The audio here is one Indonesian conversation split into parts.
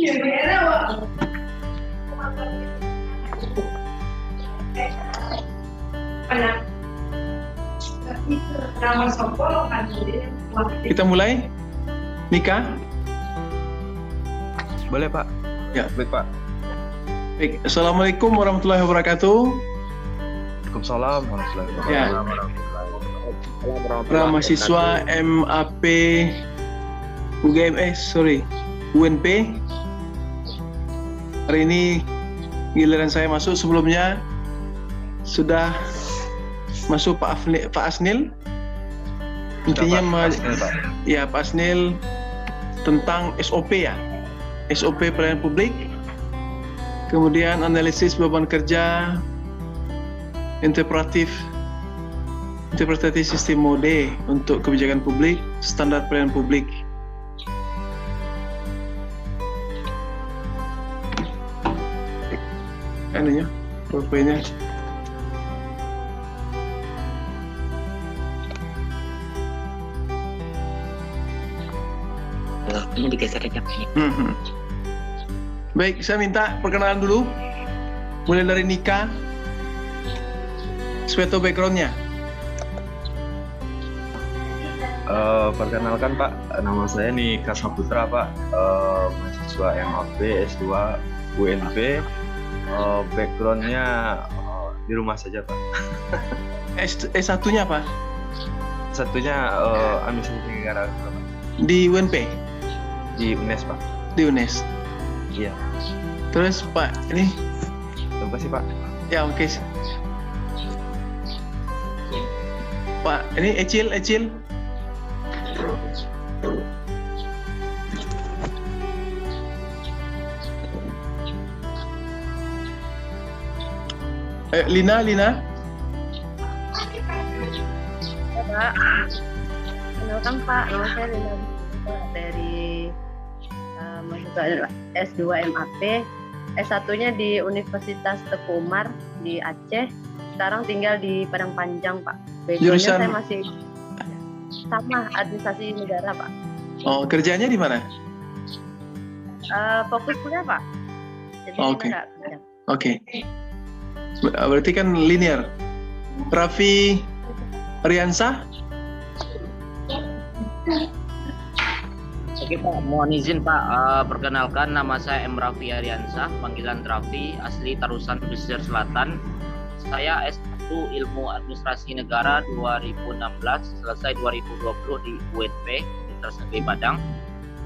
Kita mulai, Nika? Boleh Pak? Ya, Baik Pak. baik. Assalamualaikum warahmatullahi wabarakatuh. Waalaikumsalam warahmatullahi Ya. wabarakatuh. Para mahasiswa MAP UNP. Hari ini giliran saya masuk. Sebelumnya sudah masuk Pak Asnil. Intinya Pak Asnil tentang SOP ya. SOP pelayanan publik. Kemudian analisis beban kerja, interpretatif sistem mode untuk kebijakan publik, standar pelayanan publik. Anunya, PowerPoint-nya. Ini digeser aja ini. Baik, saya minta perkenalan dulu. Mulai dari Nika. Sesuai background-nya. Perkenalkan Pak, nama saya Nika Saputra Pak, mahasiswa MAP S2 UNP. Background-nya di rumah saja Pak. S1-nya apa? Satunya administrasi negara Di UNP? di UNES Pak. Di UNES. Iya. Terus Pak, ini? Terima kasih Pak. Ya, oke. Pak, ini Ecil. Lina. Ya, Pak. Kenalkan Pak, nama saya Lina dari mahasiswa S2 MAP. S1-nya di Universitas Teguh Umar di Aceh. Sekarang tinggal di Padang Panjang, Pak. Background-nya saya masih sama administrasi negara, Pak. Oh, kerjanya di mana? Fokus kuliah, Pak. Jadi Oke. nggak kerja. Oke. Berarti kan linear. Raffi Riansah? Oke Pak, mohon izin Pak, perkenalkan nama saya M. Raffi Ariansah, panggilan Raffi, asli Tarusan Pesisir Selatan. Saya S1 Ilmu Administrasi Negara 2016, selesai 2020 di UNP, Universitas Negeri Padang.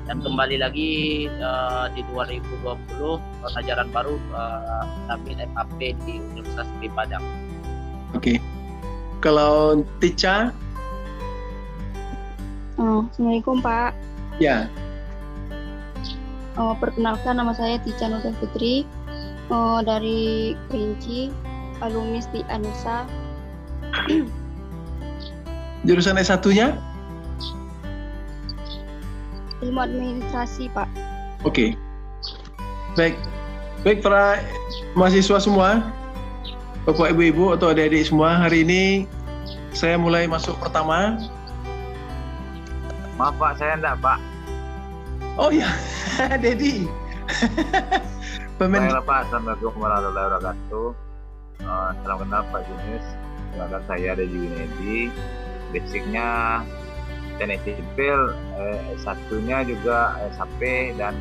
Dan kembali lagi di 2020, tahun ajaran baru, kami MAP di Universitas Negeri Padang. Oke. Kalau Tica? Assalamualaikum Pak. Ya. Perkenalkan nama saya Tica Nurul Putri dari Kerinci, alumni di Anusa. Jurusan S1-nya? Ilmu administrasi Pak. Oke. Baik para mahasiswa semua, Bapak Ibu atau adik-adik semua, hari ini saya mulai masuk pertama. Maaf Pak, saya enggak Pak. Oh ya, Dedi. Saya Pak, Assalamualaikum warahmatullahi wabarakatuh. Salam kenal Pak Yunus. Kenalkan saya Dedi Junedi. Basicnya teknik sipil, S1-nya juga SAP dan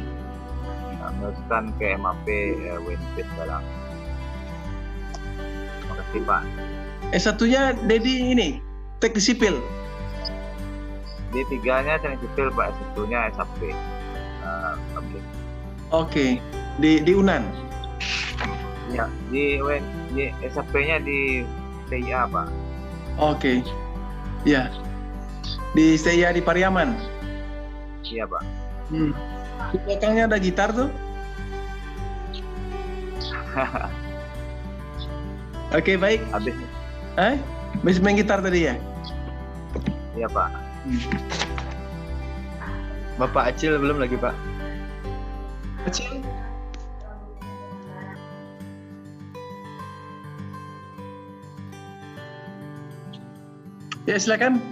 meneruskan ke MAP UNP sekarang. Terima kasih Pak. S1-nya Dedi ini, teknik sipil. D3-nya teknik sipil Pak, S1-nya SAP. Oke, di UNAN. Ya, di SAP-nya di TIA Pak. Oke. Ya. Di saya di Pariaman. Iya Pak. Di belakangnya ada gitar tuh. Oke, baik. Habis. Bisa main gitar tadi ya? Iya Pak. Bapak Acil belum lagi Pak. Acil. Ya, silakan.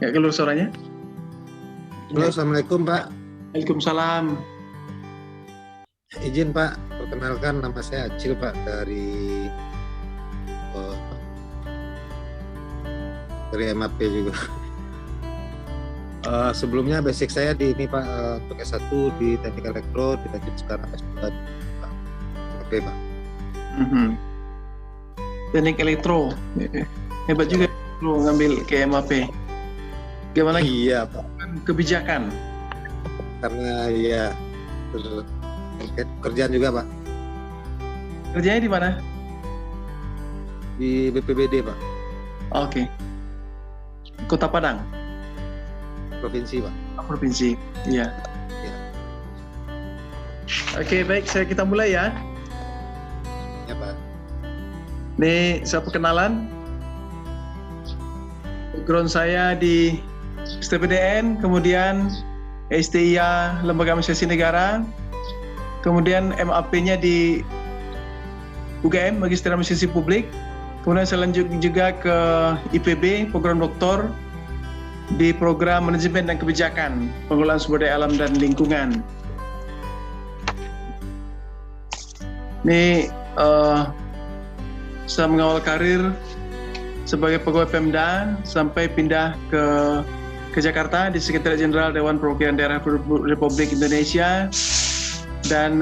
Ya, keluar suaranya. Halo, Assalamualaikum Pak. Waalaikumsalam. Izin Pak, perkenalkan nama saya Acil Pak dari MAP juga. Sebelumnya basic saya di ini Pak, untuk S1 di Teknik Elektro, dilanjut sekarang S2 Pak. Oke Pak. Teknik Elektro. Hebat juga lu ngambil ke MAP. Gimana Iya Pak. kebijakan? Karena ya kerjaan juga Pak. Kerjanya di mana? Di BPBD Pak. Oke. Kota Padang, Provinsi Pak. provinsi. Iya. Iya. Oke, baik. Kita mulai ya. Ya Pak. Nih, saya perkenalan. Background saya di STPDN, kemudian STIA Lembaga Administrasi Negara, kemudian MAP-nya di UGM Magister Administrasi Publik, kemudian saya lanjut juga ke IPB program doktor di program Manajemen dan Kebijakan Pengelolaan Sumber Daya Alam dan Lingkungan. Ini saya mengawal karir sebagai pegawai Pemda sampai pindah ke Jakarta di Sekretariat Jenderal Dewan Perwakilan Daerah Republik Indonesia, dan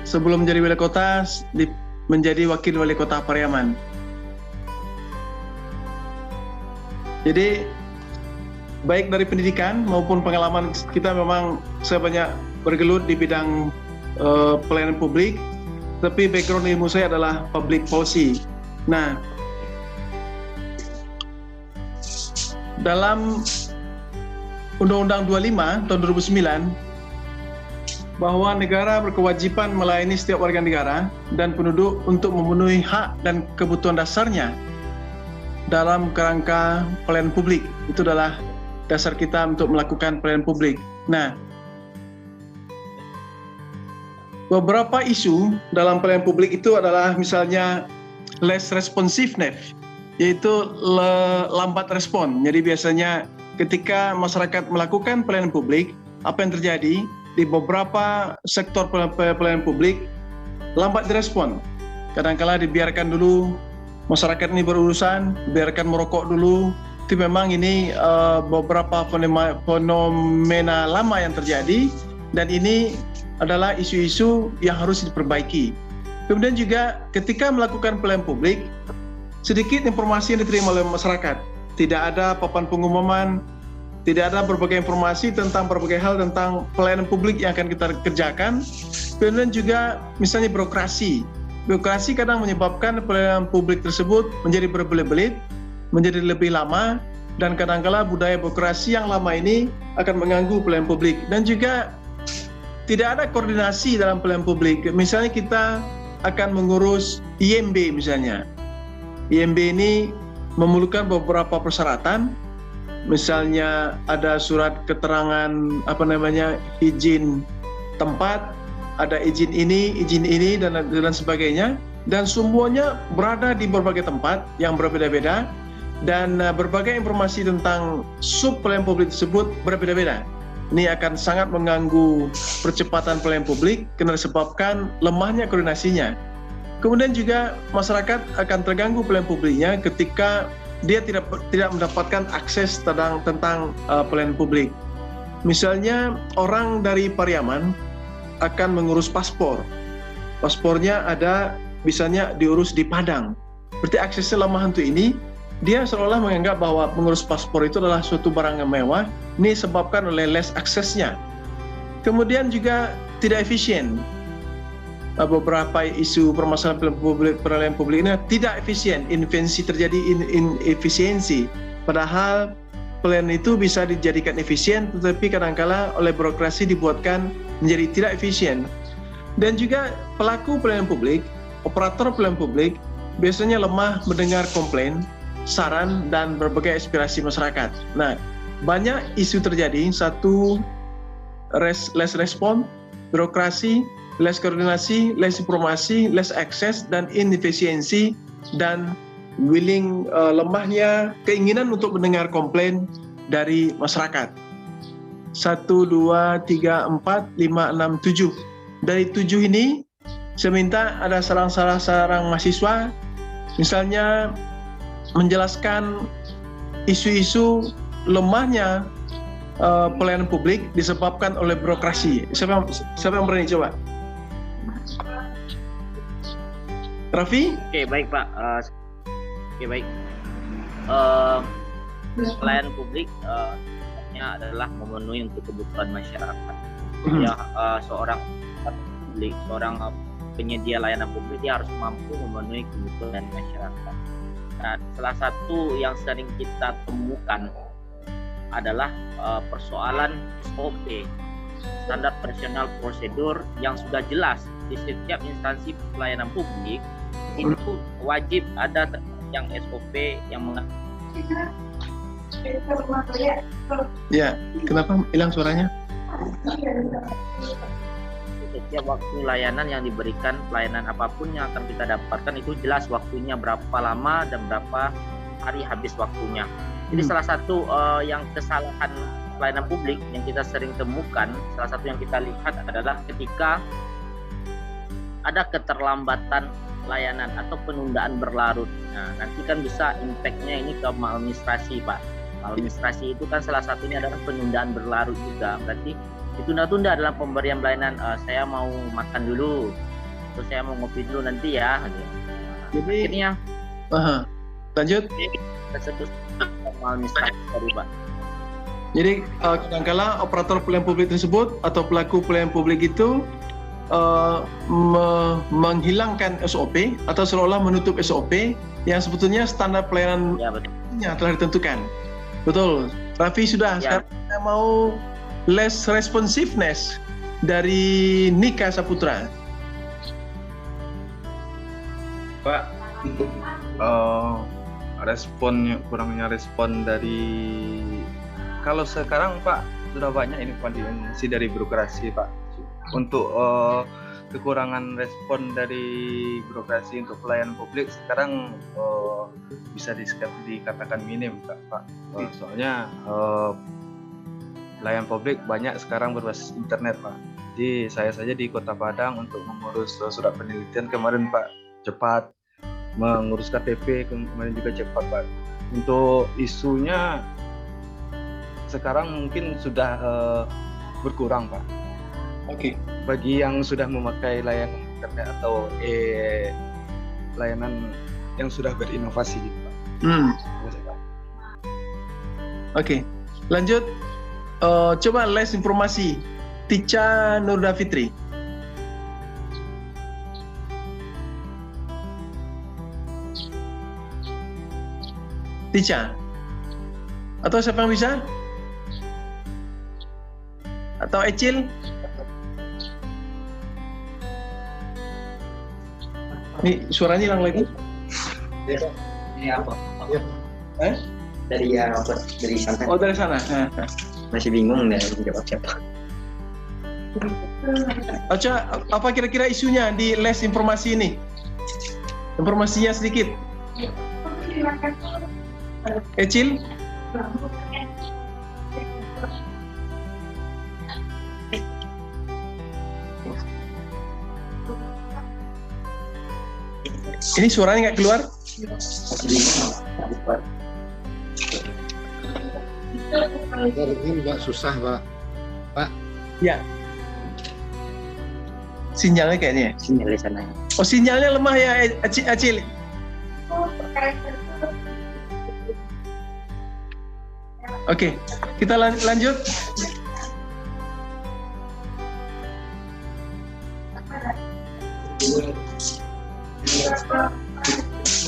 sebelum menjadi wali kota menjadi wakil wali kota Pariaman. Jadi baik dari pendidikan maupun pengalaman kita, memang saya banyak bergelut di bidang pelayanan publik, tapi background ilmu saya adalah public policy. Nah, dalam Undang-Undang 25 tahun 2009 bahwa negara berkewajiban melayani setiap warga negara dan penduduk untuk memenuhi hak dan kebutuhan dasarnya dalam kerangka pelayanan publik. Itu adalah dasar kita untuk melakukan pelayanan publik. Nah, beberapa isu dalam pelayanan publik itu adalah misalnya less responsiveness, yaitu lambat respon. Jadi biasanya ketika masyarakat melakukan pelayanan publik, apa yang terjadi di beberapa sektor pelayanan publik lambat direspon. Kadang-kala dibiarkan dulu masyarakat ini berurusan, biarkan merokok dulu. Itu memang ini beberapa fenomena lama yang terjadi, dan ini adalah isu-isu yang harus diperbaiki. Kemudian juga ketika melakukan pelayanan publik, sedikit informasi yang diterima oleh masyarakat. Tidak ada papan pengumuman, tidak ada berbagai informasi tentang berbagai hal tentang pelayanan publik yang akan kita kerjakan. Kemudian juga misalnya birokrasi. Birokrasi kadang menyebabkan pelayanan publik tersebut menjadi berbelit-belit, menjadi lebih lama, dan kadang-kala budaya birokrasi yang lama ini akan mengganggu pelayanan publik. Dan juga tidak ada koordinasi dalam pelayanan publik. Misalnya kita akan mengurus IMB misalnya. IMB ini memerlukan beberapa persyaratan, misalnya ada surat keterangan izin tempat, ada izin ini dan sebagainya, dan semuanya berada di berbagai tempat yang berbeda-beda, dan berbagai informasi tentang sub pelayanan publik tersebut berbeda-beda. Ini akan sangat mengganggu percepatan pelayanan publik karena disebabkan lemahnya koordinasinya. Kemudian juga masyarakat akan terganggu pelayanan publiknya ketika dia tidak mendapatkan akses tentang pelayanan publik. Misalnya orang dari Pariaman akan mengurus paspor. Paspornya ada, misalnya diurus di Padang. Berarti aksesnya lemah untuk ini. Dia seolah menganggap bahwa mengurus paspor itu adalah suatu barang yang mewah. Ini disebabkan oleh less aksesnya. Kemudian juga tidak efisien. Beberapa isu permasalahan pelayanan publik ini tidak efisien, terjadi inefisiensi. Padahal pelayanan itu bisa dijadikan efisien, tetapi kadangkala oleh birokrasi dibuatkan menjadi tidak efisien. Dan juga pelaku pelayanan publik, operator pelayanan publik biasanya lemah mendengar komplain, saran, dan berbagai aspirasi masyarakat. Nah, banyak isu terjadi. Satu, less respon, birokrasi, less koordinasi, less informasi, less access, dan inefisiensi, dan lemahnya keinginan untuk mendengar komplain dari masyarakat. 1, 2, 3, 4, 5, 6, 7. Dari 7 ini, saya minta ada salah seorang mahasiswa, misalnya menjelaskan isu-isu lemahnya pelayanan publik disebabkan oleh birokrasi. Siapa yang berani coba? Raffi? Oke, baik Pak. Oke, baik. Pelayanan publik adalah memenuhi untuk kebutuhan masyarakat. Ya, seorang penyedia layanan publik dia harus mampu memenuhi kebutuhan masyarakat. Nah, salah satu yang sering kita temukan adalah persoalan SOP, standar operasional prosedur, yang sudah jelas di setiap instansi pelayanan publik itu wajib ada yang SOP yang Ya, kenapa hilang suaranya? Setiap waktu layanan yang diberikan, pelayanan apapun yang akan kita dapatkan itu jelas waktunya berapa lama dan berapa hari habis waktunya. Jadi salah satu yang kesalahan pelayanan publik yang kita sering temukan, salah satu yang kita lihat adalah ketika ada keterlambatan layanan atau penundaan berlarut. Nah, nanti kan bisa impact-nya ini ke maladministrasi, Pak. Maladministrasi itu kan salah satunya adalah penundaan berlarut juga. Berarti ditunda-tunda dalam pemberian pelayanan. Saya mau makan dulu, terus saya mau ngopi dulu nanti ya. Jadi akhirnya lanjut. Tersebut maladministrasi baru, Pak. Jadi kadang-kala operator pelayanan publik tersebut atau pelaku pelayanan publik itu menghilangkan SOP atau seolah menutup SOP yang sebetulnya standar pelayanannya telah ditentukan. Betul. Raffi sudah. Ya. Sekarang kita mau less responsiveness dari Nika Saputra. Pak, kurangnya respon dari, kalau sekarang Pak sudah banyak ini kondisi dari birokrasi Pak, untuk kekurangan respon dari birokrasi untuk pelayanan publik sekarang bisa dikatakan minim Pak. Soalnya pelayanan publik banyak sekarang berbasis internet Pak. Jadi saya saja di Kota Padang untuk mengurus surat penelitian kemarin Pak cepat, mengurus KTP kemarin juga cepat Pak. Untuk isunya sekarang mungkin sudah berkurang Pak. Oke. Bagi yang sudah memakai layanan internet atau layanan yang sudah berinovasi gitu Pak. Oke. Lanjut. Coba les informasi. Tica Nurda Fitri. Tica. Atau siapa yang bisa? Atau Ecil? Nih suaranya hilang lagi. Ini apa? Dari sana. Oh, dari sana. Masih bingung nih jawab siapa. Ocha, apa kira-kira isunya di les informasi ini? Informasinya sedikit. Ecil? Ini suaranya nggak keluar? Ini Pak susah Pak. Ya. Sinyalnya kayaknya. Sinyal di sana. Oh, sinyalnya lemah ya, Acil. Oke, kita lanjut.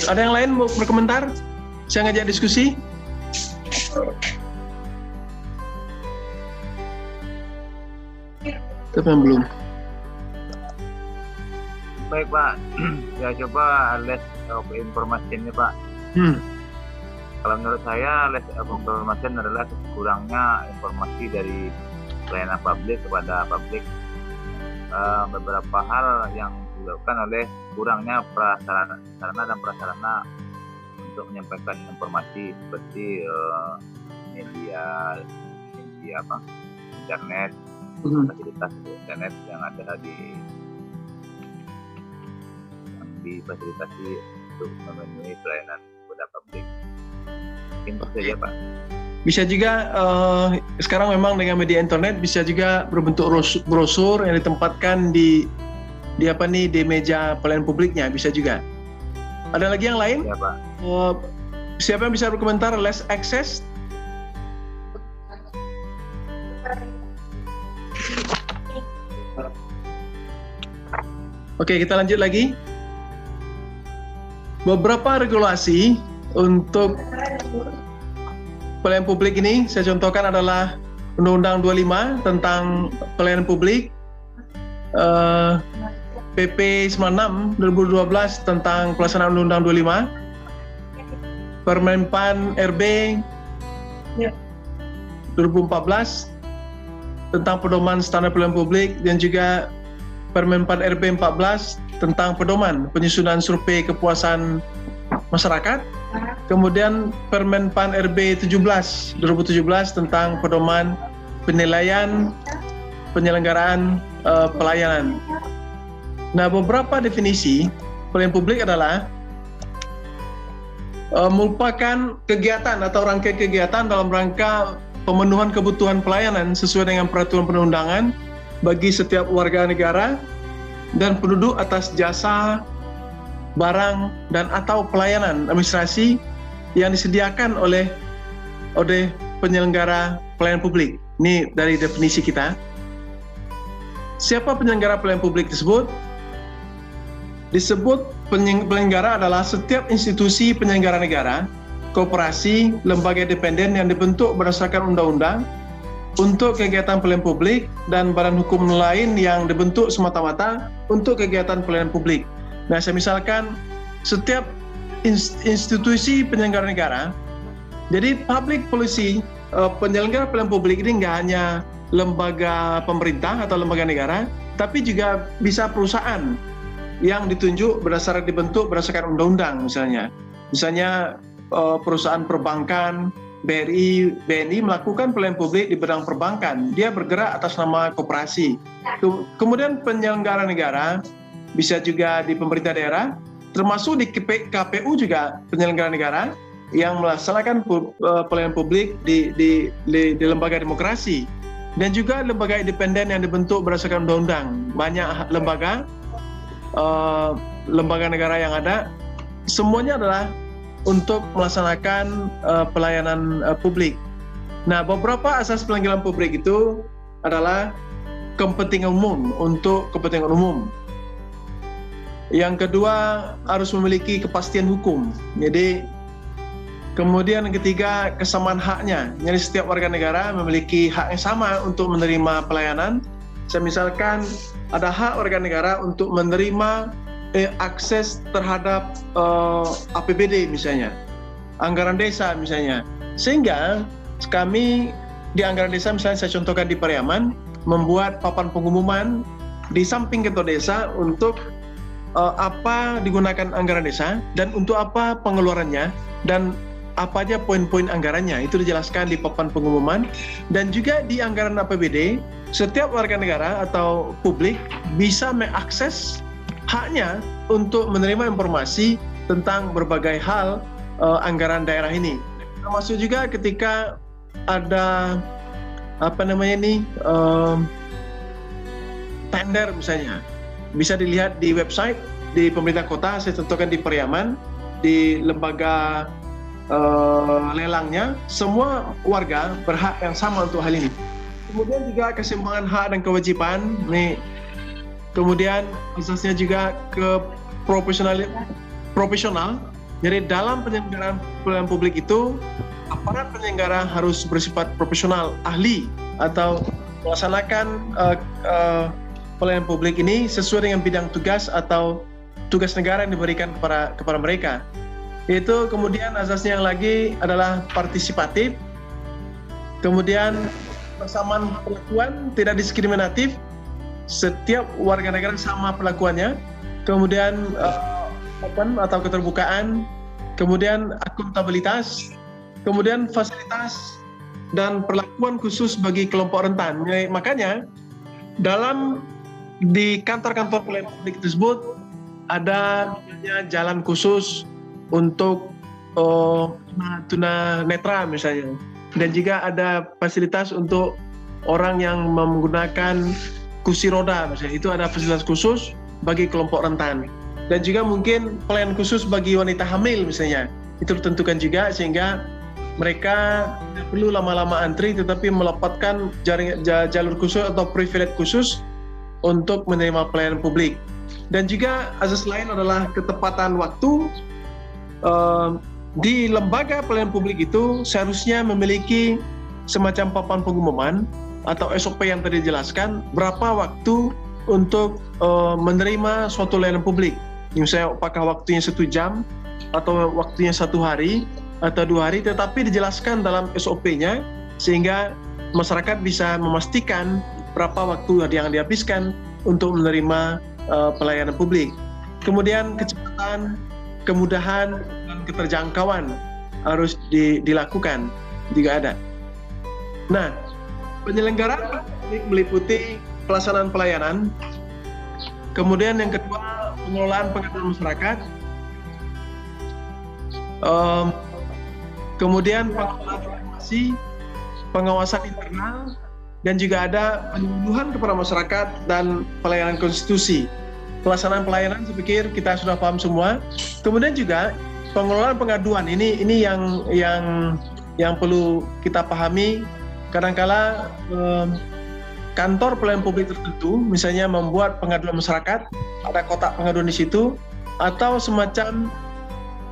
Ada yang lain mau berkomentar? Saya ngajak diskusi. Tapi yang belum. Baik Pak, ya coba les informasi ini Pak. Kalau menurut saya les informasi adalah kurangnya informasi dari pelayanan publik kepada publik. Beberapa hal yang dilakukan oleh kurangnya sarana dan prasarana untuk menyampaikan informasi seperti media internet, fasilitas internet yang ada yang difasilitasi untuk memenuhi pelayanan kepada publik. Mungkin itu saja, Pak. Bisa juga sekarang memang dengan media internet bisa juga berbentuk brosur yang ditempatkan di meja pelayanan publiknya, bisa juga. Ada lagi yang lain? Ya, Pak. Siapa yang bisa berkomentar less access? Oke, kita lanjut lagi. Beberapa regulasi untuk pelayanan publik ini saya contohkan adalah Undang-Undang 25 tentang pelayanan publik, PP 96 2012 tentang pelaksanaan Undang-Undang 25, Permenpan RB 2014 tentang pedoman standar pelayanan publik, dan juga Permenpan RB 14 tentang pedoman penyusunan survei kepuasan masyarakat. Kemudian Permenpan RB 2017 tentang pedoman penilaian penyelenggaraan pelayanan. Nah, beberapa definisi pelayanan publik adalah merupakan kegiatan atau rangkaian kegiatan dalam rangka pemenuhan kebutuhan pelayanan sesuai dengan peraturan perundangan bagi setiap warga negara dan penduduk atas jasa, barang, dan atau pelayanan administrasi yang disediakan oleh penyelenggara pelayanan publik. Ini dari definisi kita. Siapa penyelenggara pelayanan publik tersebut? Disebut penyelenggara adalah setiap institusi penyelenggara negara, koperasi, lembaga independen yang dibentuk berdasarkan undang-undang untuk kegiatan pelayanan publik, dan badan hukum lain yang dibentuk semata-mata untuk kegiatan pelayanan publik. Nah, saya misalkan setiap institusi penyelenggara negara, jadi public policy, penyelenggara pelayanan publik ini nggak hanya lembaga pemerintah atau lembaga negara, tapi juga bisa perusahaan yang dibentuk berdasarkan undang-undang misalnya. Misalnya perusahaan perbankan, BRI, BNI melakukan pelayanan publik di bidang perbankan. Dia bergerak atas nama koperasi. Kemudian penyelenggara negara bisa juga di pemerintah daerah, termasuk di KPU juga penyelenggara negara yang melaksanakan pelayanan publik di lembaga demokrasi, dan juga lembaga independen yang dibentuk berdasarkan undang-undang. Banyak lembaga negara yang ada, semuanya adalah untuk melaksanakan pelayanan publik. Nah, beberapa asas panggilan publik itu adalah kepentingan umum, untuk kepentingan umum. Yang kedua, harus memiliki kepastian hukum. Jadi, kemudian yang ketiga, kesamaan haknya. Jadi setiap warga negara memiliki hak yang sama untuk menerima pelayanan. Saya misalkan ada hak warga negara untuk menerima akses terhadap APBD misalnya, anggaran desa misalnya. Sehingga kami di anggaran desa, misalnya saya contohkan di Pariaman, membuat papan pengumuman di samping ketua desa untuk apa digunakan anggaran desa dan untuk apa pengeluarannya dan apa aja poin-poin anggarannya. Itu dijelaskan di papan pengumuman. Dan juga di anggaran APBD, setiap warga negara atau publik bisa mengakses haknya untuk menerima informasi tentang berbagai hal anggaran daerah ini. Termasuk juga ketika ada tender misalnya, bisa dilihat di website di pemerintah kota. Saya contohkan di Pariaman, di lembaga lelangnya, semua warga berhak yang sama untuk hal ini. Kemudian juga keseimbangan hak dan kewajiban nih. Kemudian asasnya juga ke profesional. Jadi dalam penyelenggaraan pelayanan publik itu, aparat penyelenggara harus bersifat profesional, ahli, atau melaksanakan pelayanan publik ini sesuai dengan bidang tugas atau tugas negara yang diberikan kepada mereka. Itu kemudian asasnya yang lagi adalah partisipatif. Kemudian persamaan perlakuan, tidak diskriminatif. Setiap warga negara sama perlakuannya. Kemudian open atau keterbukaan. Kemudian akuntabilitas. Kemudian fasilitas dan perlakuan khusus bagi kelompok rentan. Makanya di kantor-kantor pelayanan publik tersebut ada jalan khusus untuk tunanetra misalnya, dan juga ada fasilitas untuk orang yang menggunakan kursi roda misalnya, itu ada fasilitas khusus bagi kelompok rentan. Dan juga mungkin pelayanan khusus bagi wanita hamil misalnya, itu ditentukan juga sehingga mereka tidak perlu lama-lama antri tetapi melapatkan jalur khusus atau privilege khusus untuk menerima pelayanan publik. Dan juga asas lain adalah ketepatan waktu. Di lembaga pelayanan publik itu seharusnya memiliki semacam papan pengumuman atau SOP yang tadi dijelaskan berapa waktu untuk menerima suatu layanan publik. Misalnya apakah waktunya 1 jam atau waktunya 1 hari atau 2 hari, tetapi dijelaskan dalam SOP-nya sehingga masyarakat bisa memastikan berapa waktu yang dihabiskan untuk menerima pelayanan publik. Kemudian kecepatan, kemudahan, dan keterjangkauan harus dilakukan jika ada. Nah, penyelenggaraan publik meliputi pelaksanaan pelayanan, kemudian yang kedua pengelolaan pengaduan masyarakat, kemudian pengelolaan informasi, pengawasan internal, dan juga ada penyuluhan kepada masyarakat dan pelayanan konstitusi. Pelaksanaan pelayanan saya pikir kita sudah paham semua. Kemudian juga pengelolaan pengaduan ini yang perlu kita pahami. Kadangkala kantor pelayanan publik tertentu misalnya membuat pengaduan masyarakat, ada kotak pengaduan di situ, atau semacam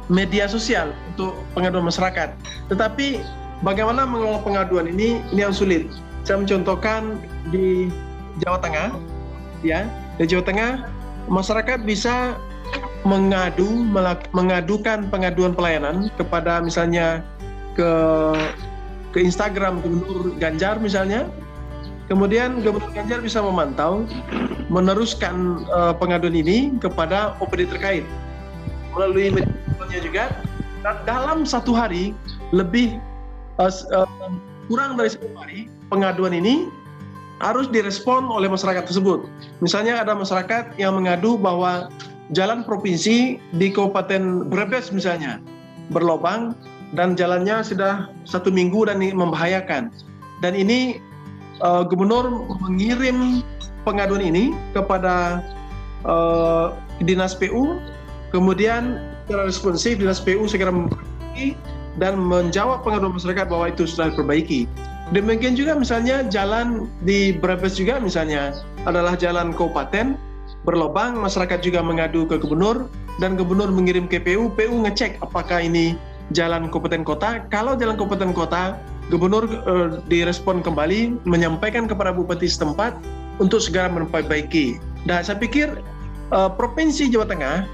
media sosial untuk pengaduan masyarakat. Tetapi bagaimana mengelola pengaduan ini yang sulit. Saya mencontohkan di Jawa Tengah, ya, di Jawa Tengah masyarakat bisa mengadukan pengaduan pelayanan kepada misalnya ke Instagram Gubernur Ganjar misalnya. Kemudian Gubernur Ganjar bisa memantau, meneruskan pengaduan ini kepada OPD terkait melalui media juga. Dan dalam 1 hari lebih kurang dari 1 hari pengaduan ini harus direspon oleh masyarakat tersebut. Misalnya ada masyarakat yang mengadu bahwa jalan provinsi di Kabupaten Brebes misalnya berlobang dan jalannya sudah 1 minggu dan ini membahayakan. Dan ini gubernur mengirim pengaduan ini kepada Dinas PU, kemudian secara responsif Dinas PU segera memperbaiki dan menjawab pengaduan masyarakat bahwa itu sudah diperbaiki. Demikian juga misalnya jalan di Brebes juga misalnya adalah jalan kabupaten berlobang, masyarakat juga mengadu ke gubernur dan gubernur mengirim ke PU, PU ngecek apakah ini jalan kabupaten kota. Kalau jalan kabupaten kota, gubernur direspon kembali menyampaikan kepada bupati setempat untuk segera memperbaiki. Nah, saya pikir Provinsi Jawa Tengah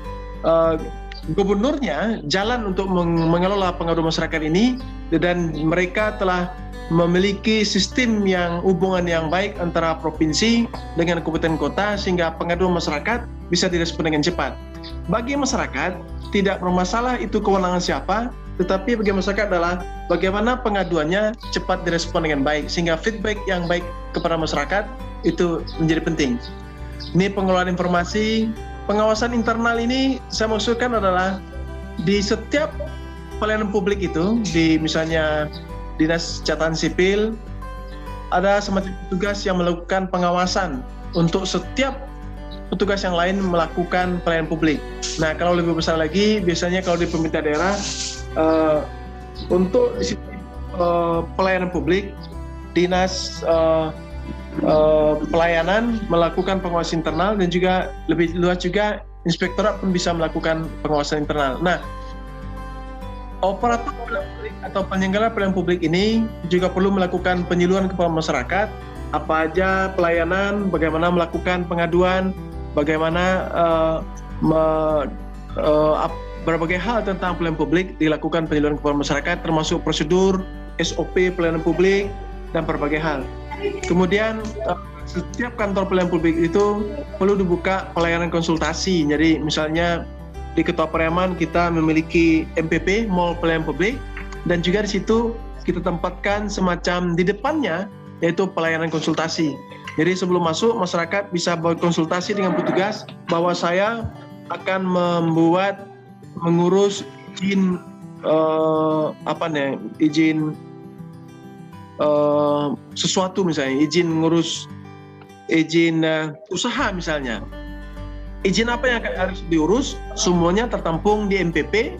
gubernurnya jalan untuk mengelola pengaduan masyarakat ini, dan mereka telah memiliki sistem hubungan yang baik antara provinsi dengan kabupaten kota sehingga pengaduan masyarakat bisa direspon dengan cepat. Bagi masyarakat tidak bermasalah itu kewenangan siapa, tetapi bagi masyarakat adalah bagaimana pengaduannya cepat direspon dengan baik sehingga feedback yang baik kepada masyarakat itu menjadi penting. Ini pengelolaan informasi. Pengawasan internal ini saya maksudkan adalah di setiap pelayanan publik itu, di misalnya Dinas Catatan Sipil, ada semacam petugas yang melakukan pengawasan untuk setiap petugas yang lain melakukan pelayanan publik. Nah, kalau lebih besar lagi, biasanya kalau di pemerintah daerah, untuk pelayanan publik, Dinas Pelayanan melakukan pengawasan internal, dan juga lebih luas juga inspektorat pun bisa melakukan pengawasan internal. Nah, operator pelayanan publik atau penyelenggara pelayanan publik ini juga perlu melakukan penyuluhan kepada masyarakat apa aja pelayanan, bagaimana melakukan pengaduan, bagaimana berbagai hal tentang pelayanan publik dilakukan penyuluhan kepada masyarakat, termasuk prosedur, SOP pelayanan publik, dan berbagai hal. Kemudian setiap kantor pelayanan publik itu perlu dibuka pelayanan konsultasi. Jadi misalnya di Ketua Pariaman kita memiliki MPP, Mall Pelayanan Publik, dan juga di situ kita tempatkan semacam di depannya, yaitu pelayanan konsultasi. Jadi sebelum masuk, masyarakat bisa berkonsultasi dengan petugas bahwa saya akan mengurus izin izin sesuatu, misalnya izin usaha misalnya. Izin apa yang harus diurus, semuanya tertampung di MPP,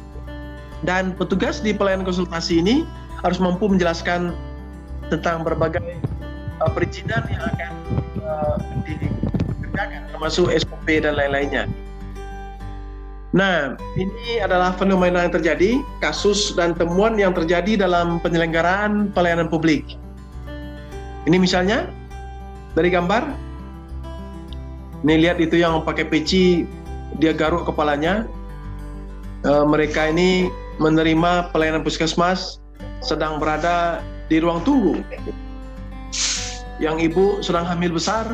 dan petugas di pelayanan konsultasi ini harus mampu menjelaskan tentang berbagai perizinan yang akan dikerjakan, termasuk SOP dan lain-lainnya. Nah, ini adalah fenomena yang terjadi, kasus dan temuan yang terjadi dalam penyelenggaraan pelayanan publik. Ini misalnya dari gambar. Ini lihat itu yang pakai peci, dia garuk kepalanya. Mereka ini menerima pelayanan puskesmas sedang berada di ruang tunggu. Yang ibu sedang hamil besar,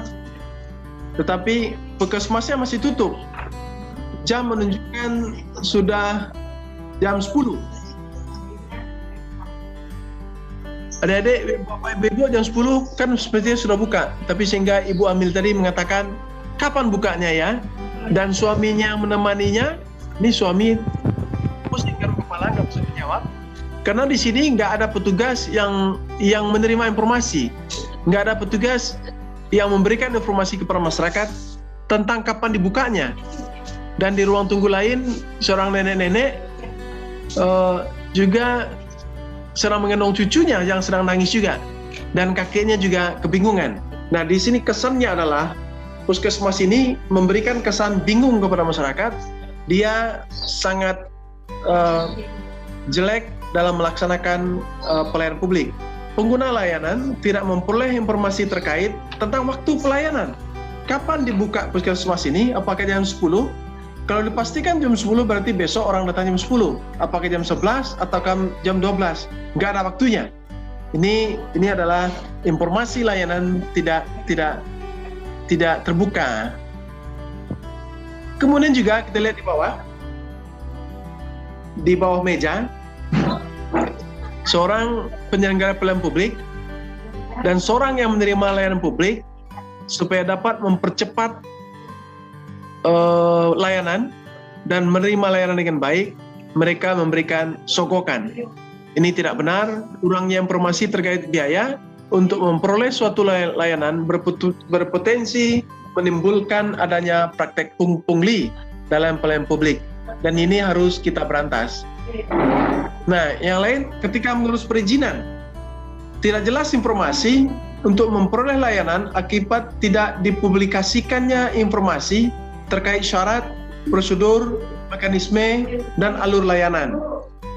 tetapi puskesmasnya masih tutup. Jam menunjukkan sudah jam 10. Adik-adik, bapak ibu jam 10 kan sepertinya sudah buka, tapi sehingga ibu hamil tadi mengatakan, kapan bukanya ya? Dan suaminya yang menemaninya, ini suami pusing garuk kepala, nggak bisa menjawab. Karena di sini nggak ada petugas yang menerima informasi, nggak ada petugas yang memberikan informasi kepada masyarakat tentang kapan dibukanya. Dan di ruang tunggu lain, seorang nenek-nenek juga sedang menggendong cucunya yang sedang nangis juga, dan kakeknya juga kebingungan. Nah, di sini kesannya adalah puskesmas ini memberikan kesan bingung kepada masyarakat. Dia sangat jelek dalam melaksanakan pelayanan publik. Pengguna layanan tidak memperoleh informasi terkait tentang waktu pelayanan. Kapan dibuka puskesmas ini? Apakah jam 10? Kalau dipastikan jam 10 berarti besok orang datang jam 10. Apakah jam 11 atau jam 12? Nggak ada waktunya. Ini adalah informasi layanan tidak terbuka. Kemudian juga kita lihat di bawah meja, seorang penyelenggara pelayanan publik dan seorang yang menerima layanan publik supaya dapat mempercepat layanan dan menerima layanan dengan baik, mereka memberikan sogokan. Ini tidak benar, kurangnya informasi terkait biaya untuk memperoleh suatu layanan berpotensi menimbulkan adanya praktek pungli dalam pelayanan publik, dan ini harus kita berantas. Nah, yang lain, ketika mengurus perizinan, tidak jelas informasi untuk memperoleh layanan akibat tidak dipublikasikannya informasi terkait syarat, prosedur, mekanisme, dan alur layanan.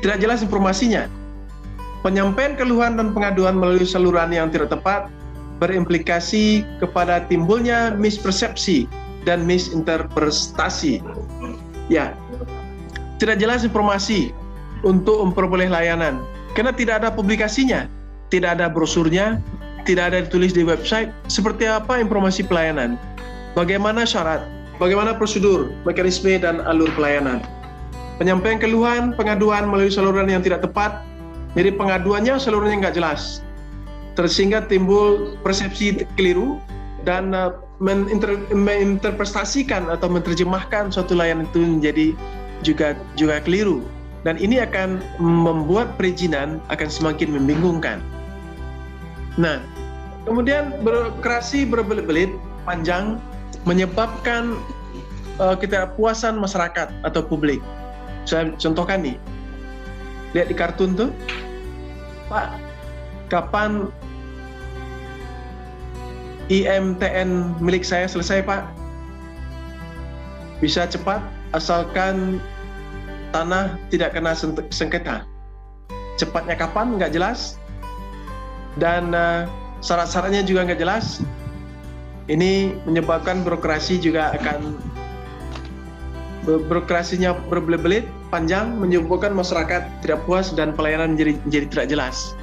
Tidak jelas informasinya. Penyampaian keluhan dan pengaduan melalui saluran yang tidak tepat berimplikasi kepada timbulnya mispersepsi dan misinterpretasi. Ya, tidak jelas informasi untuk memperoleh layanan karena tidak ada publikasinya, tidak ada brosurnya, tidak ada ditulis di website seperti apa informasi pelayanan, bagaimana syarat, bagaimana prosedur, mekanisme, dan alur pelayanan. Penyampaian keluhan, pengaduan melalui saluran yang tidak tepat, jadi pengaduannya salurannya nggak jelas, sehingga timbul persepsi keliru dan menginterpretasikan atau menerjemahkan suatu layanan itu menjadi juga keliru, dan ini akan membuat perizinan akan semakin membingungkan. Nah, kemudian birokrasi berbelit-belit panjang menyebabkan ketidakpuasan masyarakat atau publik. Saya contohkan nih, lihat di kartun tuh, Pak, kapan IMTN milik saya selesai, Pak? Bisa cepat, asalkan tanah tidak kena sengketa. Cepatnya kapan? Nggak jelas. Dan syarat-syaratnya juga nggak jelas. Ini menyebabkan birokrasinya berbelit-belit, panjang, menyebabkan masyarakat tidak puas dan pelayanan menjadi tidak jelas.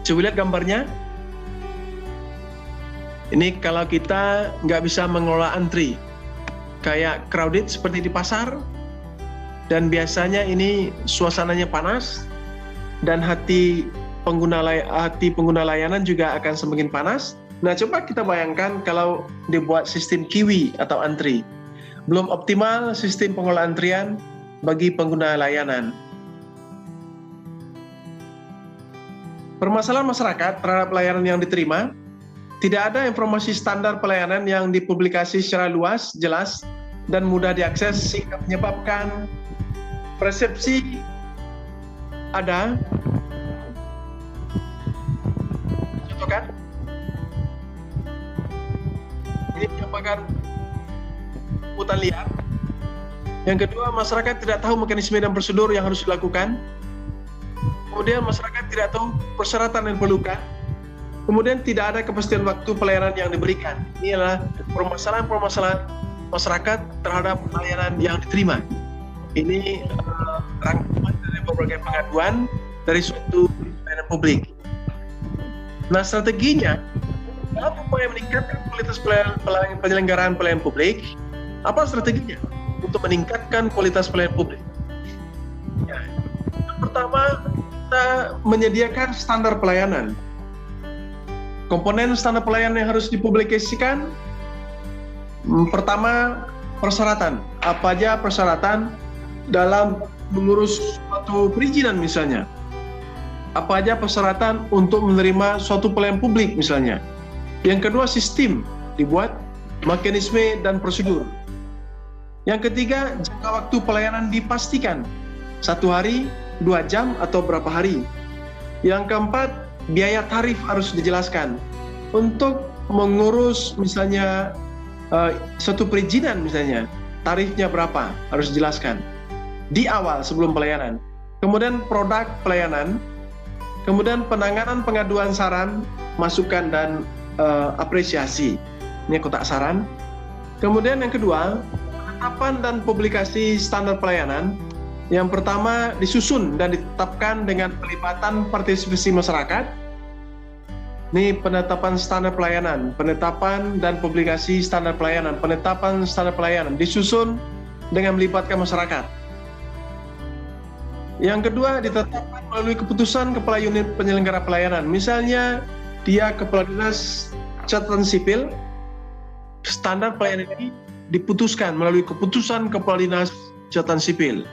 Coba lihat gambarnya. Ini kalau kita nggak bisa mengelola antri, kayak crowded seperti di pasar, dan biasanya ini suasananya panas dan hati pengguna layanan juga akan semakin panas. Nah, coba kita bayangkan kalau dibuat sistem kiwi atau antri. Belum optimal sistem pengelolaan antrian bagi pengguna layanan. Permasalahan masyarakat terhadap layanan yang diterima, tidak ada informasi standar pelayanan yang dipublikasi secara luas, jelas, dan mudah diakses sehingga menyebabkan persepsi ada. Contoh kan? Ini menyebabkan pungutan liar. Yang kedua, masyarakat tidak tahu mekanisme dan prosedur yang harus dilakukan. Kemudian masyarakat tidak tahu persyaratan yang diperlukan. Kemudian tidak ada kepastian waktu pelayanan yang diberikan. Ini adalah permasalahan-permasalahan masyarakat terhadap pelayanan yang diterima. Ini rangkuman dari berbagai pengaduan dari suatu pelayanan publik. Nah, strateginya dalam upaya meningkatkan kualitas penyelenggaraan pelayanan publik, apa strateginya untuk meningkatkan kualitas pelayanan publik? Ya, yang pertama, kita menyediakan standar pelayanan. Komponen standar pelayanan yang harus dipublikasikan, pertama, persyaratan. Apa aja persyaratan dalam mengurus suatu perizinan misalnya? Apa aja persyaratan untuk menerima suatu pelayanan publik misalnya? Yang kedua, sistem dibuat, mekanisme dan prosedur. Yang ketiga, jangka waktu pelayanan dipastikan 1 hari, 2 jam atau berapa hari. Yang keempat, biaya tarif harus dijelaskan. Untuk mengurus misalnya suatu perizinan misalnya, tarifnya berapa harus dijelaskan di awal sebelum pelayanan. Kemudian produk pelayanan, kemudian penanganan pengaduan saran, masukan dan apresiasi. Ini kotak saran. Kemudian yang kedua, penetapan dan publikasi standar pelayanan. Yang pertama, disusun dan ditetapkan dengan pelibatan partisipasi masyarakat. Ini penetapan standar pelayanan, penetapan dan publikasi standar pelayanan, penetapan standar pelayanan disusun dengan melibatkan masyarakat. Yang kedua, ditetapkan melalui keputusan Kepala Unit Penyelenggara Pelayanan. Misalnya, dia Kepala Dinas Catatan Sipil, standar pelayanan ini diputuskan melalui keputusan Kepala Dinas Catatan Sipil.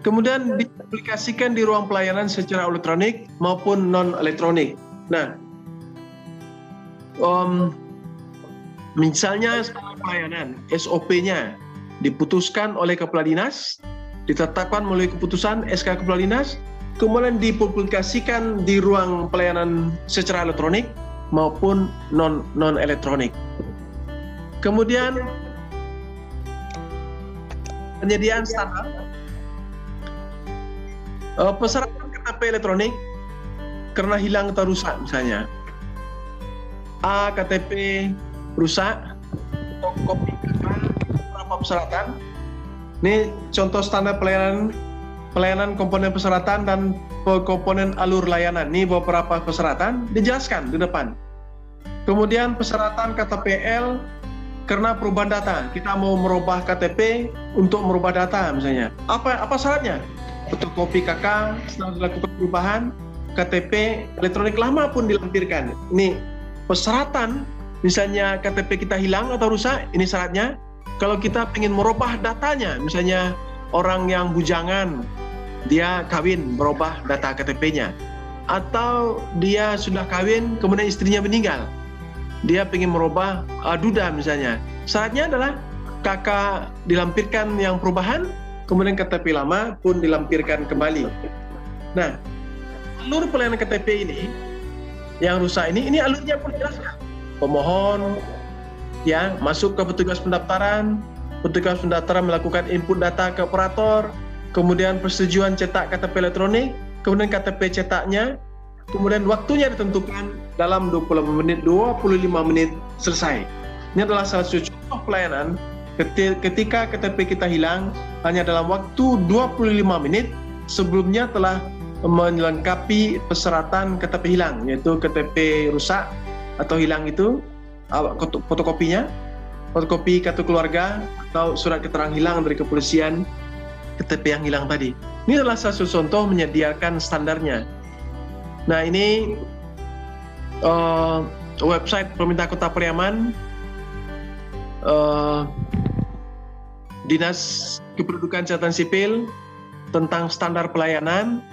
Kemudian diaplikasikan di ruang pelayanan secara elektronik maupun non-elektronik. Nah, misalnya standar pelayanan, SOP-nya diputuskan oleh Kepala Dinas, ditetapkan melalui keputusan SK Kepala Dinas, kemudian dipublikasikan di ruang pelayanan secara elektronik maupun non-elektronik. Kemudian penyediaan standar, persyaratan KTP elektronik karena hilang atau rusak misalnya. A, KTP rusak, atau kopi beberapa persyaratan. Ini contoh standar pelayanan komponen persyaratan dan komponen alur layanan. Ini beberapa persyaratan dijelaskan di depan. Kemudian persyaratan KTPL karena perubahan data. Kita mau merubah KTP untuk merubah data misalnya. Apa syaratnya? Fotokopi KK setelah dilakukan perubahan, KTP elektronik lama pun dilampirkan. Ini persyaratan, misalnya KTP kita hilang atau rusak, ini syaratnya. Kalau kita ingin merubah datanya, misalnya orang yang bujangan, dia kawin, merubah data KTP-nya. Atau dia sudah kawin, kemudian istrinya meninggal. Dia ingin merubah duda misalnya. Syaratnya adalah kakak dilampirkan yang perubahan, kemudian KTP lama pun dilampirkan kembali. Nah, alur pelayanan KTP ini, yang rusak ini alurnya pun jelaskan. Pemohon ya masuk ke petugas pendaftaran melakukan input data ke operator, kemudian persetujuan cetak KTP elektronik, kemudian KTP cetaknya, kemudian waktunya ditentukan dalam 25 menit selesai. Ini adalah salah satu contoh pelayanan ketika KTP kita hilang hanya dalam waktu 25 menit sebelumnya telah melengkapi persyaratan KTP hilang, yaitu KTP rusak atau hilang itu fotokopinya, fotokopi kartu keluarga atau surat keterangan hilang dari kepolisian, KTP yang hilang tadi. Ini adalah satu contoh menyediakan standarnya. Nah, ini website pemerintah Kota Pariaman, Dinas Kependudukan Catatan Sipil tentang standar pelayanan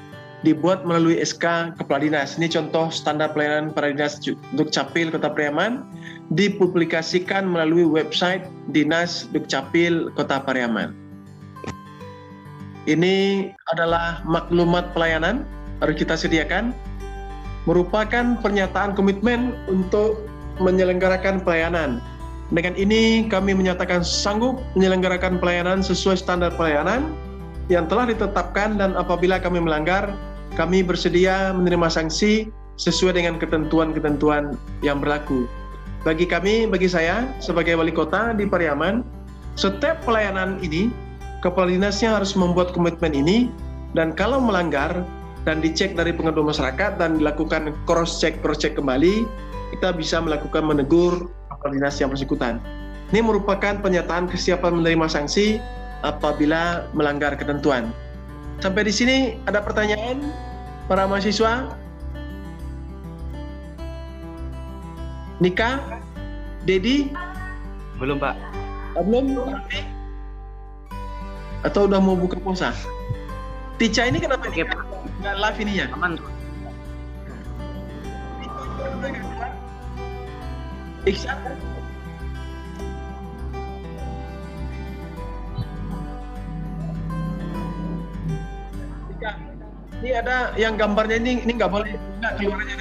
dibuat melalui SK Kepala Dinas. Ini contoh standar pelayanan para dinas Dukcapil Kota Pariaman dipublikasikan melalui website Dinas Dukcapil Kota Pariaman. Ini adalah maklumat pelayanan harus kita sediakan, merupakan pernyataan komitmen untuk menyelenggarakan pelayanan. Dengan ini kami menyatakan sanggup menyelenggarakan pelayanan sesuai standar pelayanan yang telah ditetapkan, dan apabila kami melanggar, kami bersedia menerima sanksi sesuai dengan ketentuan-ketentuan yang berlaku. Bagi saya sebagai wali kota di Pariaman, setiap pelayanan ini kepala dinasnya harus membuat komitmen ini, dan kalau melanggar dan dicek dari pengadu masyarakat dan dilakukan cross check kembali, kita bisa melakukan menegur kepala dinas yang bersangkutan. Ini merupakan pernyataan kesiapan menerima sanksi apabila melanggar ketentuan. Sampai di sini ada pertanyaan para mahasiswa? Nika? Dedi? Belum, Pak. Belum? Atau udah mau buka puasa? Tica ini kenapa nggak live ininya? Aman. Iksan? Ini ada yang gambarnya ini nggak boleh, nggak keluar aja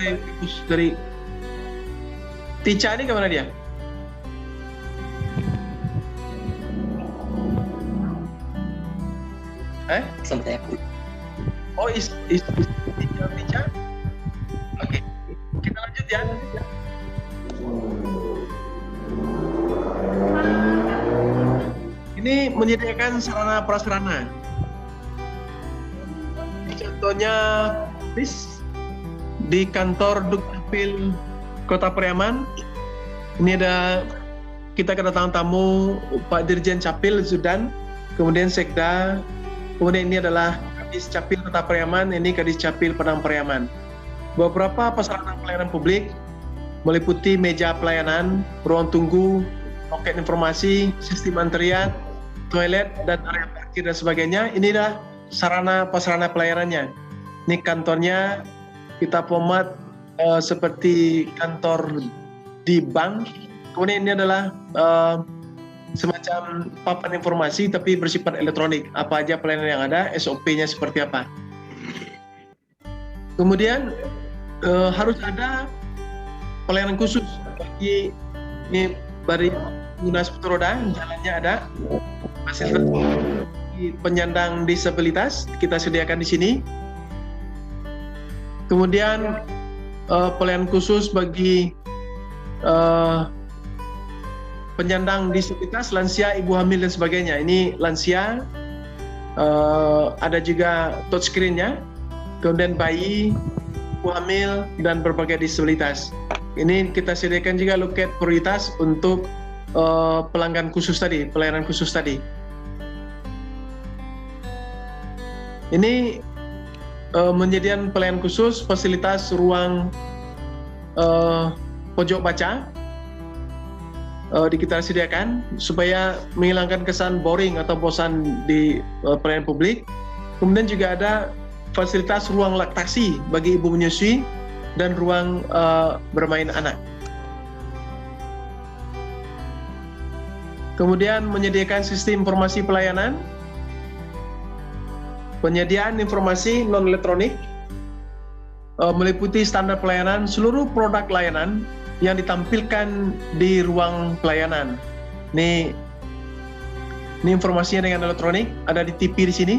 dari Tica ini kemana dia? Sampai aku. Oh, Tica? Oke, kita lanjut ya. Ini menyediakan sarana prasarana. Contohnya di kantor Dukcapil Kota Pariaman, ini ada kita kedatangan tamu Pak Dirjen Capil Zudan, kemudian Sekda, kemudian ini adalah Kadis Capil Kota Pariaman, ini Kadis Capil Padang Pariaman. Beberapa prasarana pelayanan publik meliputi meja pelayanan, ruang tunggu, loket informasi, sistem antrian, toilet dan area parkir dan sebagainya. Inilah sarana prasarana pelayanannya. Ini kantornya kita format seperti kantor di bank. Kemudian ini adalah semacam papan informasi tapi bersifat elektronik. Apa aja pelayanan yang ada, SOP-nya seperti apa. Kemudian harus ada pelayanan khusus bagi ini bagi pengguna sepatu roda, jalannya ada. Fasilitas penyandang disabilitas kita sediakan di sini. Kemudian pelayanan khusus bagi penyandang disabilitas, lansia, ibu hamil dan sebagainya. Ini lansia, ada juga touchscreen-nya, kemudian bayi, ibu hamil dan berbagai disabilitas. Ini kita sediakan juga loket prioritas untuk pelanggan khusus tadi, pelayanan khusus tadi. Ini menyediakan pelayanan khusus, fasilitas ruang pojok baca kita sediakan supaya menghilangkan kesan boring atau bosan di pelayanan publik. Kemudian juga ada fasilitas ruang laktasi bagi ibu menyusui dan ruang bermain anak. Kemudian menyediakan sistem informasi pelayanan, penyediaan informasi non-elektronik, meliputi standar pelayanan seluruh produk layanan yang ditampilkan di ruang pelayanan. Ini informasinya dengan elektronik, ada di TV di sini,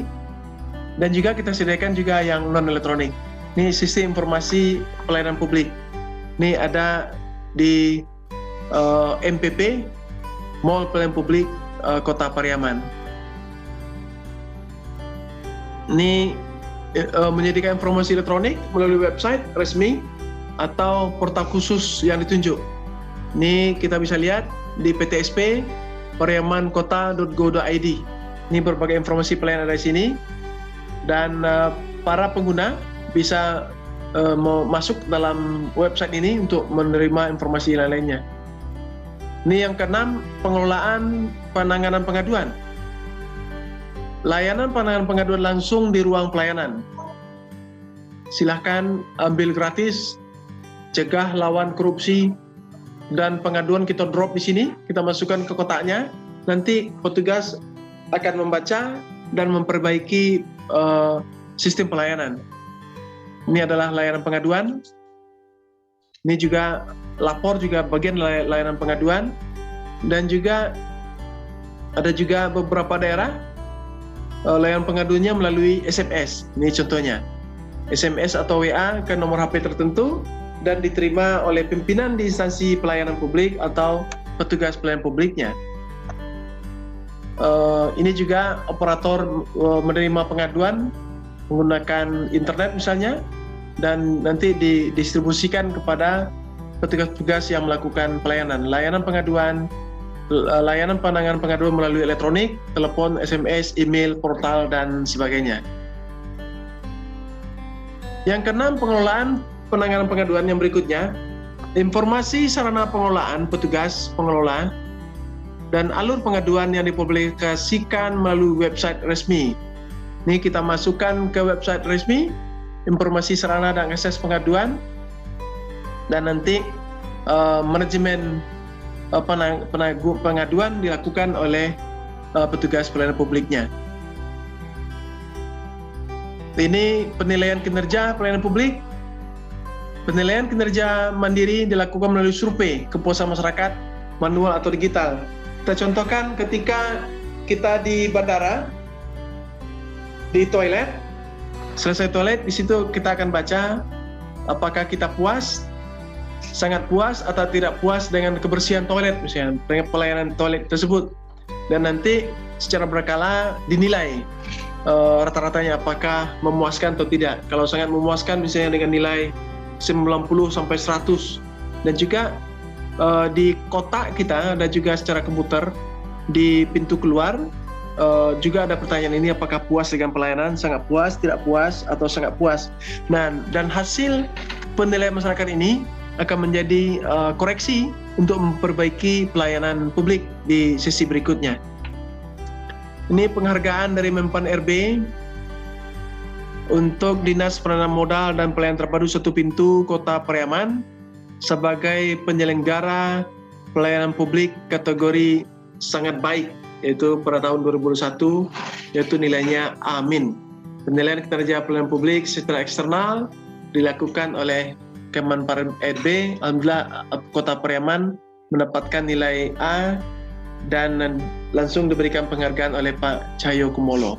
dan juga kita sediakan juga yang non-elektronik. Ini sistem informasi pelayanan publik. Ini ada di MPP, Mall Pelayanan Publik Kota Pariaman. Ini menyediakan informasi elektronik melalui website resmi atau portal khusus yang ditunjuk. Ini kita bisa lihat di PTSP pariamankota.go.id. Ini berbagai informasi pelayanan ada di sini, dan para pengguna bisa masuk dalam website ini untuk menerima informasi lainnya. Ini yang keenam, pengelolaan penanganan pengaduan. Layanan penanganan pengaduan langsung di ruang pelayanan. Silahkan ambil gratis, cegah lawan korupsi, dan pengaduan kita drop di sini, kita masukkan ke kotaknya. Nanti petugas akan membaca dan memperbaiki sistem pelayanan. Ini adalah layanan pengaduan. Ini juga lapor juga bagian layanan pengaduan, dan juga ada juga beberapa daerah layanan pengaduannya melalui SMS. Ini contohnya, SMS atau WA ke nomor HP tertentu dan diterima oleh pimpinan di instansi pelayanan publik atau petugas pelayanan publiknya. Ini juga operator menerima pengaduan menggunakan internet misalnya, dan nanti didistribusikan kepada petugas-petugas yang melakukan pelayanan. Layanan penanganan pengaduan melalui elektronik, telepon, SMS, email, portal, dan sebagainya. Yang keenam, pengelolaan penanganan pengaduan yang berikutnya, informasi sarana pengelolaan petugas pengelola dan alur pengaduan yang dipublikasikan melalui website resmi. Ini kita masukkan ke website resmi, informasi sarana dan akses pengaduan, dan nanti manajemen pengaduan dilakukan oleh petugas pelayanan publiknya. Ini penilaian kinerja pelayanan publik. Penilaian kinerja mandiri dilakukan melalui survei kepuasan masyarakat, manual atau digital. Kita contohkan ketika kita di bandara, di toilet, selesai toilet, di situ kita akan baca apakah kita puas, sangat puas atau tidak puas dengan kebersihan toilet misalnya, dengan pelayanan toilet tersebut. Dan nanti secara berkala dinilai rata-ratanya apakah memuaskan atau tidak. Kalau sangat memuaskan misalnya dengan nilai 90 sampai 100. Dan juga di kotak kita ada juga secara komputer di pintu keluar juga ada pertanyaan ini, apakah puas dengan pelayanan, sangat puas, tidak puas, atau sangat puas. Nah, dan hasil penilaian masyarakat ini akan menjadi koreksi untuk memperbaiki pelayanan publik di sesi berikutnya. Ini penghargaan dari Menpan RB untuk Dinas Penanaman Modal dan Pelayanan Terpadu Satu Pintu Kota Pariaman sebagai penyelenggara pelayanan publik kategori sangat baik, yaitu pada tahun 2021, yaitu nilainya A-. Penilaian kinerja pelayanan publik secara eksternal dilakukan oleh Kemenpan RB. Alhamdulillah Kota Pariaman mendapatkan nilai A dan langsung diberikan penghargaan oleh Pak Cahyo Kumolo.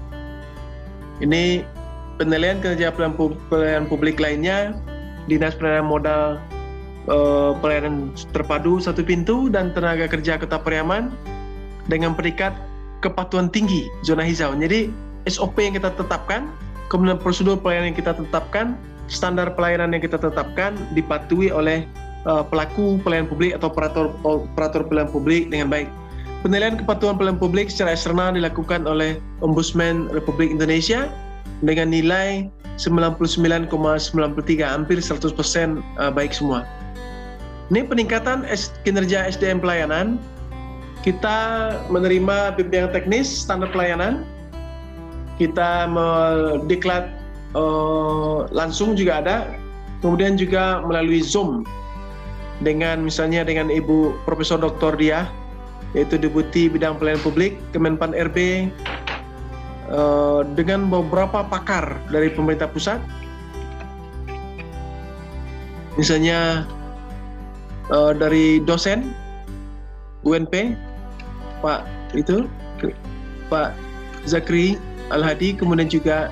Ini penilaian kinerja pelayanan publik lainnya, Dinas Penanaman Modal Pelayanan Terpadu Satu Pintu dan Tenaga Kerja Kota Pariaman dengan peringkat kepatuhan tinggi zona hijau. Jadi SOP yang kita tetapkan, kemudian prosedur pelayanan yang kita tetapkan, standar pelayanan yang kita tetapkan dipatuhi oleh pelaku pelayanan publik atau operator pelayanan publik dengan baik. Penilaian kepatuhan pelayanan publik secara eksternal dilakukan oleh Ombudsman Republik Indonesia dengan nilai 99,93, hampir 100% baik semua. Ini peningkatan kinerja SDM pelayanan. Kita menerima bimbingan teknis standar pelayanan. Kita mendiklat langsung juga ada. Kemudian juga melalui Zoom dengan misalnya dengan Ibu Profesor Dr. Diah, yaitu Deputi Bidang Pelayanan Publik Kemenpan RB, dengan beberapa pakar dari pemerintah pusat, misalnya dari dosen UNP Pak Zakri Al-Hadi, kemudian juga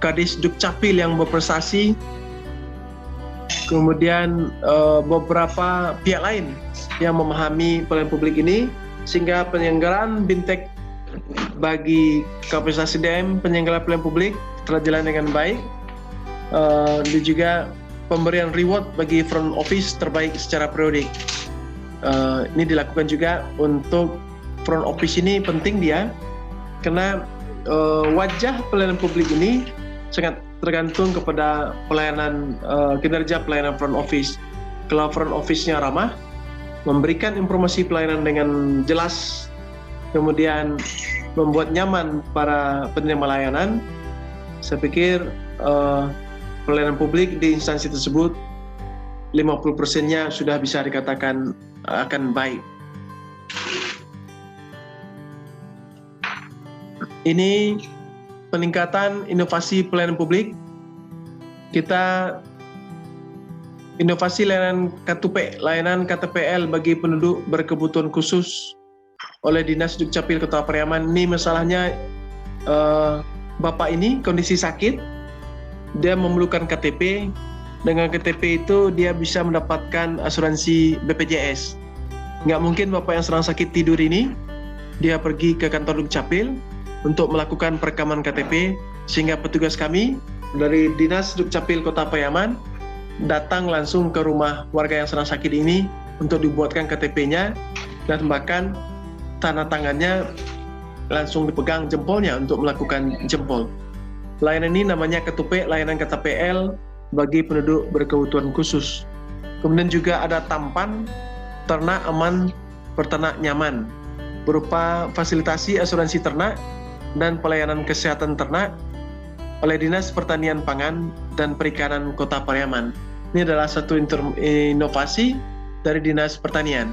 Kadis Dukcapil yang berprestasi, kemudian beberapa pihak lain yang memahami pelayanan publik ini, sehingga penyelenggaraan BIMTEK bagi kapasitas SDM penyelenggara pelayanan publik telah jalan dengan baik. Dan juga pemberian reward bagi front office terbaik secara periodik. Ini dilakukan juga untuk front office ini penting dia Karena wajah pelayanan publik ini sangat tergantung kepada pelayanan kinerja pelayanan front office. Kalau front office-nya ramah, memberikan informasi pelayanan dengan jelas, kemudian membuat nyaman para penerima layanan, saya pikir pelayanan publik di instansi tersebut 50%-nya sudah bisa dikatakan akan baik. Ini peningkatan inovasi pelayanan publik. Kita inovasi layanan K2P, layanan KTPL bagi penduduk berkebutuhan khusus oleh Dinas Dukcapil Kota Pariaman. Ini masalahnya Bapak ini kondisi sakit, dia memerlukan KTP. Dengan KTP itu dia bisa mendapatkan asuransi BPJS. Nggak mungkin Bapak yang sedang sakit tidur ini, dia pergi ke kantor Dukcapil untuk melakukan perekaman KTP, sehingga petugas kami dari Dinas Dukcapil Kota Pariaman datang langsung ke rumah warga yang sedang sakit ini untuk dibuatkan KTP-nya, dan bahkan tanda tangannya langsung dipegang jempolnya untuk melakukan jempol. Layanan ini namanya K2P, layanan KTPL bagi penduduk berkebutuhan khusus. Kemudian juga ada tampan ternak aman peternak nyaman, berupa fasilitasi asuransi ternak dan pelayanan kesehatan ternak oleh Dinas Pertanian Pangan dan Perikanan Kota Pariaman. Ini adalah satu inovasi dari Dinas Pertanian.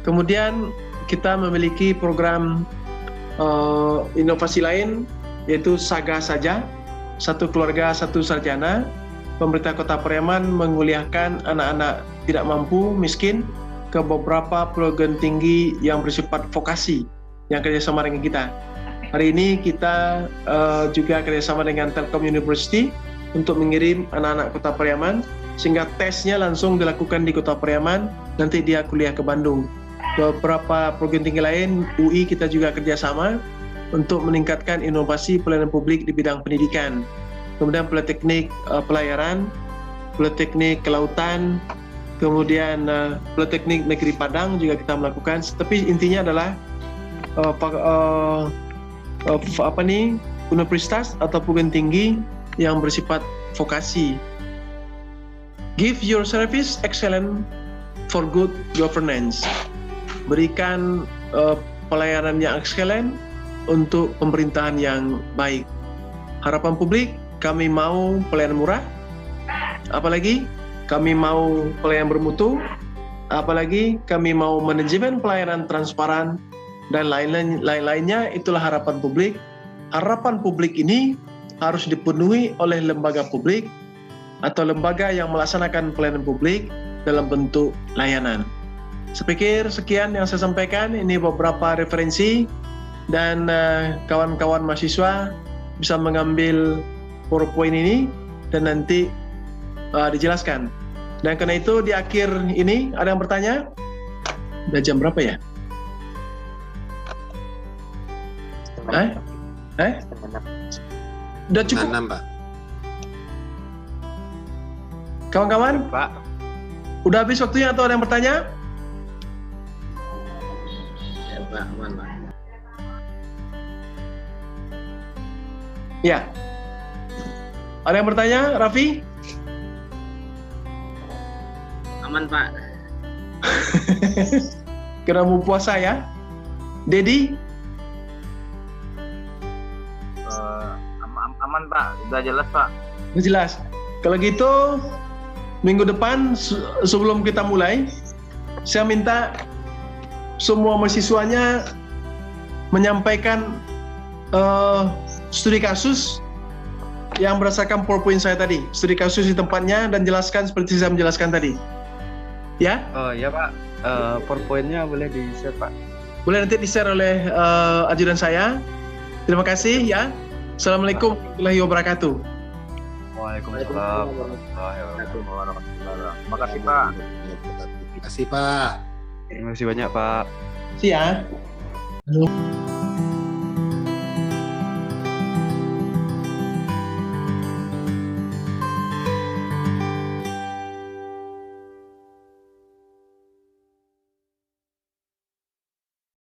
Kemudian kita memiliki program inovasi lain, yaitu Saga Saja, satu keluarga satu sarjana. Pemerintah Kota Pariaman menguliahkan anak-anak tidak mampu, miskin, ke beberapa perguruan tinggi yang bersifat vokasi yang kerjasama dengan kita. Hari ini kita juga kerjasama dengan Telkom University untuk mengirim anak-anak Kota Pariaman, sehingga tesnya langsung dilakukan di Kota Pariaman, nanti dia kuliah ke Bandung. Beberapa perguruan tinggi lain, UI kita juga kerjasama untuk meningkatkan inovasi pelayanan publik di bidang pendidikan. Kemudian Politeknik Pelayaran, Politeknik Kelautan, kemudian Politeknik Negeri Padang juga kita melakukan. Tapi intinya adalah universitas atau perguruan tinggi yang bersifat vokasi. Give your service excellent for good governance. Berikan pelayanan yang excellent untuk pemerintahan yang baik. Harapan publik, kami mau pelayanan murah, apalagi kami mau pelayanan bermutu, apalagi kami mau manajemen pelayanan transparan, dan lain-lainnya. Itulah harapan publik. Harapan publik ini harus dipenuhi oleh lembaga publik atau lembaga yang melaksanakan pelayanan publik dalam bentuk layanan. Saya pikir sekian yang saya sampaikan. Ini beberapa referensi, dan kawan-kawan mahasiswa bisa mengambil PowerPoint ini dan nanti dijelaskan. Dan karena itu di akhir ini ada yang bertanya? Udah jam berapa ya? Udah cukup? 6, Pak. Kawan-kawan? Pak. Udah habis waktunya atau ada yang bertanya? Ya, Pak, aman, Pak. Ya. Ada yang bertanya, Raffi? Aman, Pak. Kena mau puasa ya? Dedi? Aman Pak, sudah jelas Pak. Udah jelas. Kalau gitu, minggu depan sebelum kita mulai, saya minta semua mahasiswanya menyampaikan studi kasus yang berdasarkan PowerPoint saya tadi. Studi kasus di tempatnya dan jelaskan seperti saya menjelaskan tadi. Ya? Oh ya Pak, PowerPoint-nya boleh di-share Pak? Boleh nanti di-share oleh ajudan saya. Terima kasih ya. Assalamualaikum warahmatullahi wabarakatuh. Waalaikumsalam. Terima kasih Pak. Terima kasih Pak. Terima kasih banyak Pak. See ya.